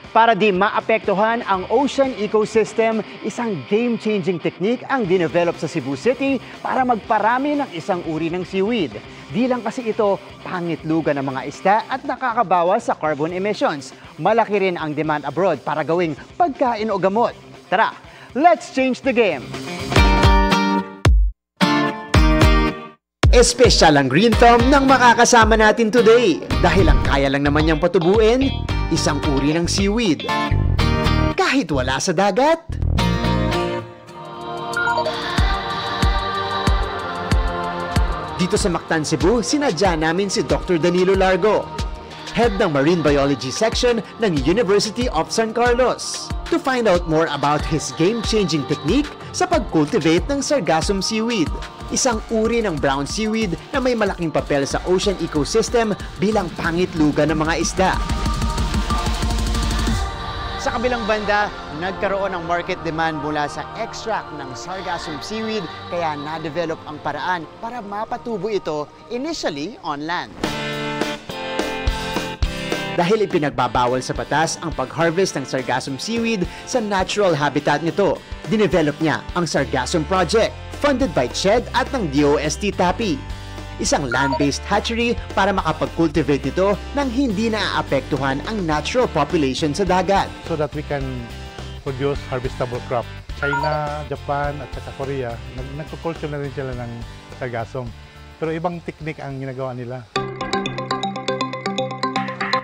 Para di maapektuhan ang ocean ecosystem, isang game-changing technique ang dinevelop sa Cebu City para magparami ng isang uri ng seaweed. Di lang kasi ito pangitlugan ng mga isda at nakakabawas sa carbon emissions. Malaki rin ang demand abroad para gawing pagkain o gamot. Tara, let's change the game! Espesyal ang green thumb ng makakasama natin today dahil ang kaya lang naman niyang patubuin, isang uri ng seaweed. Kahit wala sa dagat. Dito sa Mactan, Cebu, sinadya namin si Dr. Danilo Largo, head ng Marine Biology Section ng University of San Carlos, to find out more about his game-changing technique sa pag-cultivate ng sargassum seaweed, isang uri ng brown seaweed na may malaking papel sa ocean ecosystem bilang pangitlugan ng mga isda. Sa kabilang banda, nagkaroon ng market demand mula sa extract ng sargassum seaweed kaya na-develop ang paraan para mapatubo ito initially on land. Dahil ipinagbabawal sa batas ang pag-harvest ng sargassum seaweed sa natural habitat nito, dinevelop niya ang Sargassum Project, funded by CHED at ng DOST TAPI. Isang land-based hatchery para makapag-cultivate nito nang hindi naaapektuhan ang natural population sa dagat. So that we can produce harvestable crop. China, Japan at saka Korea, nagko-culture na rin sila ng sargassum. Pero ibang technique ang ginagawa nila.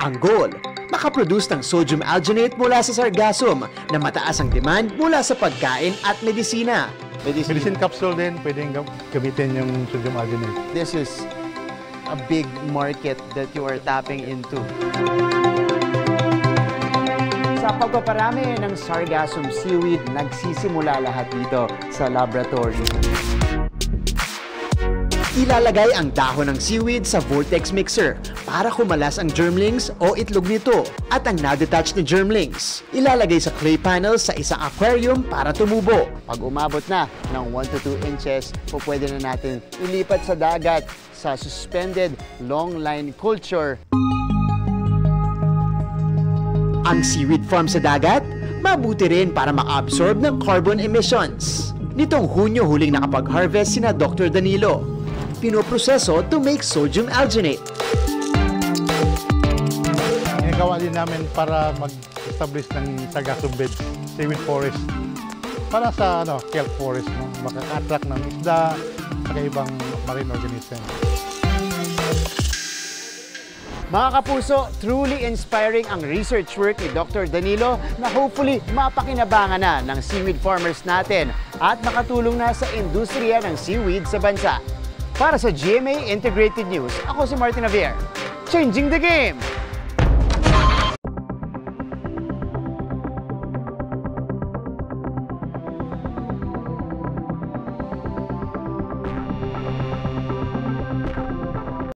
Ang goal, makaproduce ng sodium alginate mula sa sargassum na mataas ang demand mula sa pagkain at medisina. Medicine capsule din, pwedeng gamitin yung sodium alginate. This is a big market that you are tapping into. Sa pagpaparami ng sargassum seaweed, nagsisimula lahat dito sa laboratory. Ilalagay ang dahon ng seaweed sa vortex mixer para kumalas ang germlings o itlog nito at ang na-detach na germlings. Ilalagay sa clay panels sa isang aquarium para tumubo. Pag umabot na ng 1 to 2 inches, pwede na natin ilipat sa dagat sa suspended long line culture. Ang seaweed farm sa dagat, mabuti rin para maka-absorb ng carbon emissions. Nitong Hunyo huling nakapag-harvest sina Dr. Danilo. Pinoproseso to make sodium alginate. Ginagawa din namin para mag-establish ng sargassum beds, seaweed forest. Para sa kelp forest, makaka-attract ng isda at ibang marine organism. Mga kapuso, truly inspiring ang research work ni Dr. Danilo na hopefully mapakinabangan na ng seaweed farmers natin at makatulong na sa industriya ng seaweed sa bansa. Para sa GMA Integrated News, ako si Martin Javier. Changing the game!